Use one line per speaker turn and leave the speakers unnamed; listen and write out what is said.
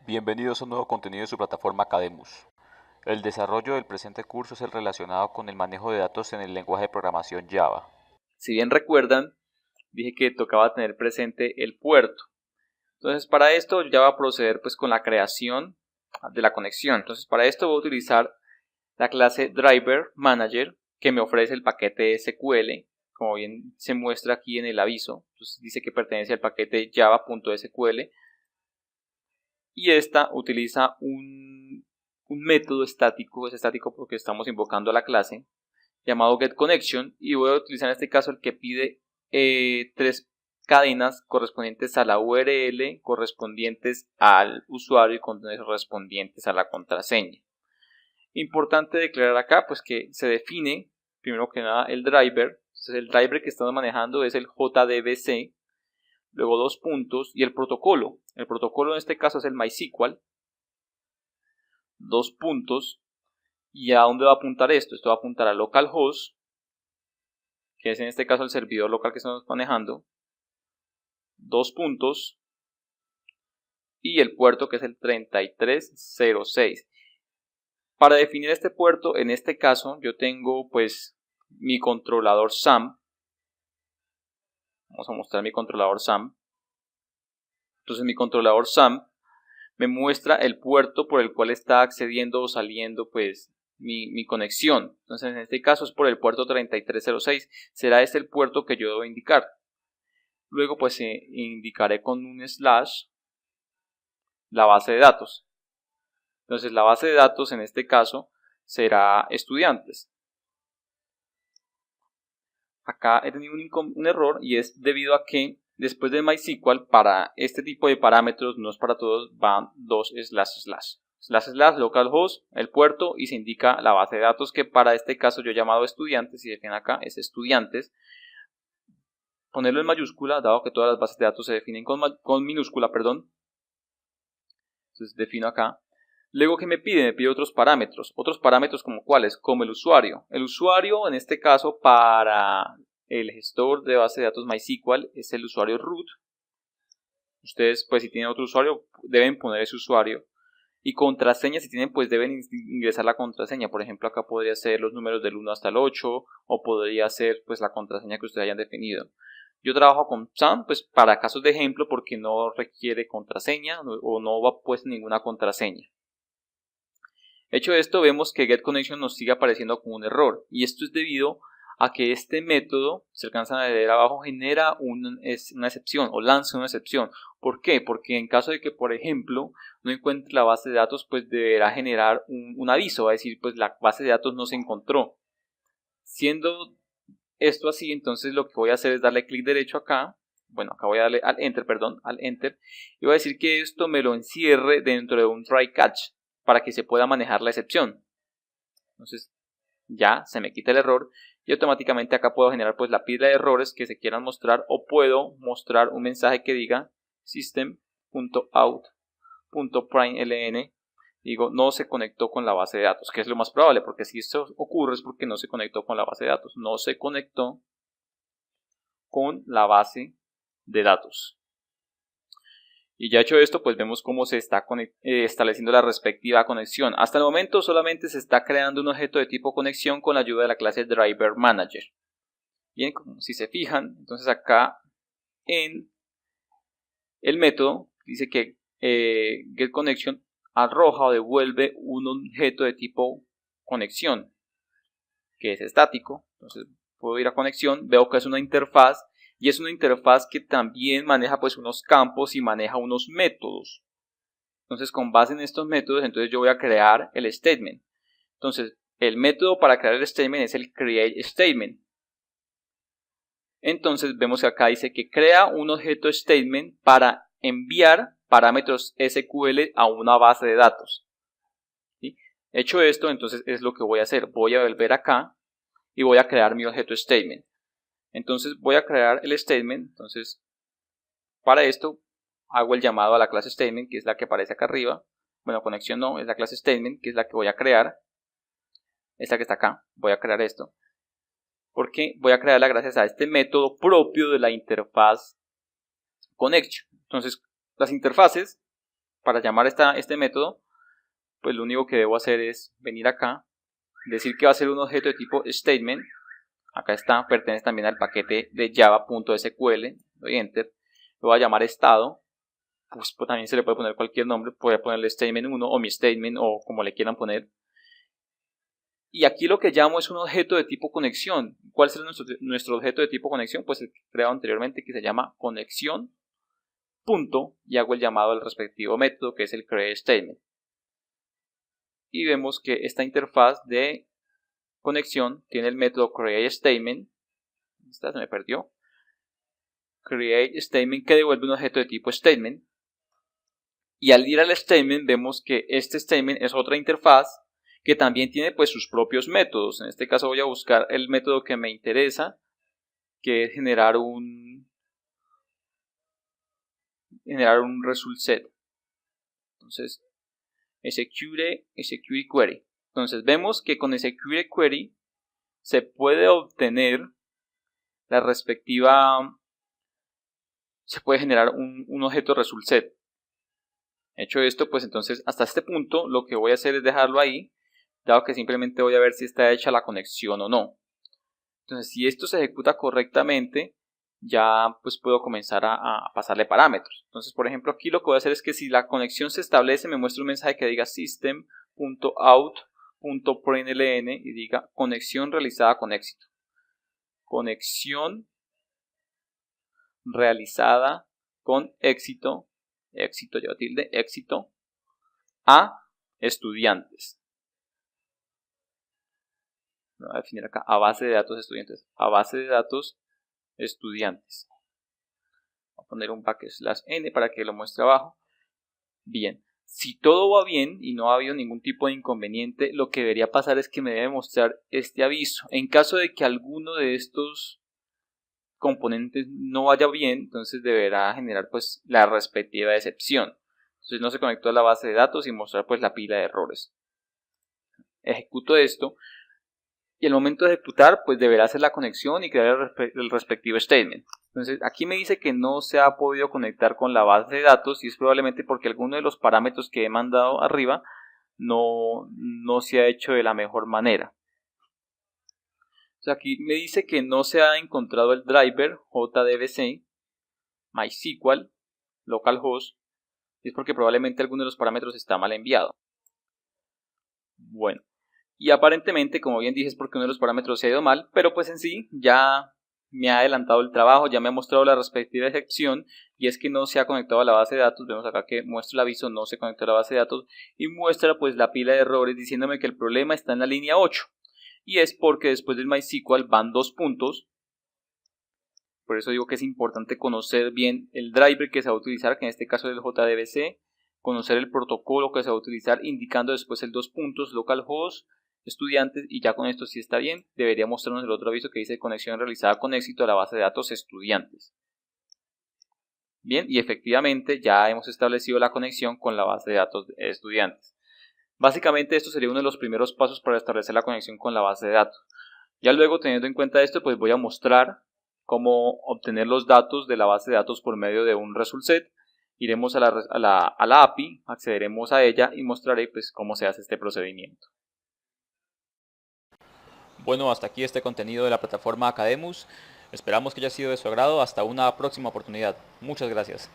Bienvenidos a un nuevo contenido de su plataforma Academus. El desarrollo del presente curso es el relacionado con el manejo de datos en el lenguaje de programación Java.
Si bien recuerdan, dije que tocaba tener presente el puerto. Entonces para esto ya va a proceder pues con la creación de la conexión. Entonces para esto voy a utilizar la clase Driver Manager que me ofrece el paquete SQL, como bien se muestra aquí en el aviso. Entonces dice que pertenece al paquete java.sql y esta utiliza un método estático, es estático porque estamos invocando a la clase, llamado getConnection, y voy a utilizar en este caso el que pide tres cadenas correspondientes a la URL, correspondientes al usuario y correspondientes a la contraseña. Importante declarar acá pues que se define primero que nada el driver. Entonces el driver que estamos manejando es el JDBC, luego dos puntos y el protocolo. El protocolo en este caso es el MySQL, dos puntos. ¿Y a dónde va a apuntar esto? Esto va a apuntar a localhost, que es en este caso el servidor local que estamos manejando, dos puntos, y el puerto que es el 3306. Para definir este puerto, en este caso yo tengo pues mi controlador SAM. Vamos a mostrar mi controlador SAM. Entonces mi controlador SAM me muestra el puerto por el cual está accediendo o saliendo pues mi conexión. Entonces en este caso es por el puerto 3306. Será este el puerto que yo debo indicar. Luego pues indicaré con un slash la base de datos. Entonces la base de datos en este caso será estudiantes. Acá he tenido un error y es debido a que después de MySQL para este tipo de parámetros, no es para todos, van dos slash localhost, el puerto, y se indica la base de datos que para este caso yo he llamado estudiantes, y definen acá es estudiantes. Ponerlo en mayúscula dado que todas las bases de datos se definen con minúscula, perdón. Entonces defino acá. Luego que me pide otros parámetros como cuáles, como el usuario. El usuario en este caso para el gestor de base de datos MySQL es el usuario root. Ustedes pues si tienen otro usuario deben poner ese usuario. Y contraseña si tienen pues deben ingresar la contraseña. Por ejemplo acá podría ser los números del 1 hasta el 8 o podría ser pues la contraseña que ustedes hayan definido. Yo trabajo con SAM pues para casos de ejemplo porque no requiere contraseña o no va puesta ninguna contraseña. Hecho esto, vemos que getConnection nos sigue apareciendo como un error, y esto es debido a que este método, se alcanza a ver abajo, genera una excepción o lanza una excepción. ¿Por qué? Porque en caso de que, por ejemplo, no encuentre la base de datos, pues deberá generar un aviso, va a decir, pues la base de datos no se encontró. Siendo esto así, entonces lo que voy a hacer es darle clic derecho acá. Bueno, acá voy a darle al enter, y voy a decir que esto me lo encierre dentro de un try catch, para que se pueda manejar la excepción. Entonces ya se me quita el error y automáticamente acá puedo generar pues la pila de errores que se quieran mostrar, o puedo mostrar un mensaje que diga system.out.println, digo no se conectó con la base de datos, que es lo más probable, porque si esto ocurre es porque no se conectó con la base de datos, no se conectó con la base de datos. Y ya hecho esto, pues vemos cómo se está estableciendo la respectiva conexión. Hasta el momento solamente se está creando un objeto de tipo conexión con la ayuda de la clase Driver Manager. Bien, como si se fijan, entonces acá en el método dice que getConnection arroja o devuelve un objeto de tipo conexión, que es estático. Entonces puedo ir a conexión, veo que es una interfaz. Y es una interfaz que también maneja pues unos campos y maneja unos métodos. Entonces con base en estos métodos, entonces yo voy a crear el statement. Entonces el método para crear el statement es el create statement. Entonces vemos que acá dice que crea un objeto statement para enviar parámetros SQL a una base de datos. ¿Sí? Hecho esto, entonces es lo que voy a hacer. Voy a volver acá y voy a crear mi objeto statement. Entonces voy a crear el statement. Entonces para esto hago el llamado a la clase statement, que es la que aparece acá arriba. Bueno, conexión no, es la clase statement, que es la que voy a crear. Esta que está acá, voy a crear esto. Porque voy a crearla gracias a este método propio de la interfaz connection. Entonces las interfaces para llamar este método, pues lo único que debo hacer es venir acá, decir que va a ser un objeto de tipo statement. Acá está, pertenece también al paquete de java.sql, doy enter, lo voy a llamar estado, pues también se le puede poner cualquier nombre, puede ponerle statement 1 o mi statement o como le quieran poner. Y aquí lo que llamo es un objeto de tipo conexión. ¿Cuál es nuestro objeto de tipo conexión? Pues el que he creado anteriormente, que se llama conexión, punto, y hago el llamado al respectivo método, que es el createStatement. Y vemos que esta interfaz de conexión tiene el método createStatement. Esta se me perdió. CreateStatement, que devuelve un objeto de tipo statement. Y al ir al statement vemos que este statement es otra interfaz que también tiene pues sus propios métodos. En este caso voy a buscar el método que me interesa, que es generar un result set. Entonces, execute query. Entonces vemos que con execute query se puede obtener la respectiva, se puede generar un objeto result set. Hecho esto, pues entonces hasta este punto lo que voy a hacer es dejarlo ahí, dado que simplemente voy a ver si está hecha la conexión o no. Entonces si esto se ejecuta correctamente, ya pues puedo comenzar a pasarle parámetros. Entonces por ejemplo aquí lo que voy a hacer es que si la conexión se establece me muestra un mensaje que diga system.out.println y diga conexión realizada con éxito. Conexión realizada con éxito, lleva tilde, éxito, a estudiantes. Voy a definir acá a base de datos estudiantes. A base de datos estudiantes. Voy a poner un \n para que lo muestre abajo. Bien, si todo va bien y no ha habido ningún tipo de inconveniente, lo que debería pasar es que me debe mostrar este aviso. En caso de que alguno de estos componentes no vaya bien, entonces deberá generar pues la respectiva excepción. Entonces no se conectó a la base de datos y mostrar pues la pila de errores. Ejecuto esto y al momento de ejecutar pues deberá hacer la conexión y crear el respectivo statement. Entonces aquí me dice que no se ha podido conectar con la base de datos y es probablemente porque alguno de los parámetros que he mandado arriba no se ha hecho de la mejor manera. Entonces aquí me dice que no se ha encontrado el driver JDBC MySQL localhost y es porque probablemente alguno de los parámetros está mal enviado. Bueno, y aparentemente, como bien dije, es porque uno de los parámetros se ha ido mal, pero pues en sí ya me ha adelantado el trabajo, ya me ha mostrado la respectiva excepción y es que no se ha conectado a la base de datos. Vemos acá que muestra el aviso no se conectó a la base de datos y muestra pues la pila de errores diciéndome que el problema está en la línea 8 y es porque después del MySQL van 2 puntos. Por eso digo que es importante conocer bien el driver que se va a utilizar, que en este caso es el JDBC, conocer el protocolo que se va a utilizar indicando después el 2 puntos localhost estudiantes y ya con esto sí está bien. Debería mostrarnos el otro aviso que dice conexión realizada con éxito a la base de datos estudiantes. Bien, y efectivamente ya hemos establecido la conexión con la base de datos de estudiantes. Básicamente esto sería uno de los primeros pasos para establecer la conexión con la base de datos. Ya luego, teniendo en cuenta esto, pues voy a mostrar cómo obtener los datos de la base de datos por medio de un result set. Iremos a la API, accederemos a ella y mostraré pues cómo se hace este procedimiento.
Bueno, hasta aquí este contenido de la plataforma Academus. Esperamos que haya sido de su agrado. Hasta una próxima oportunidad. Muchas gracias.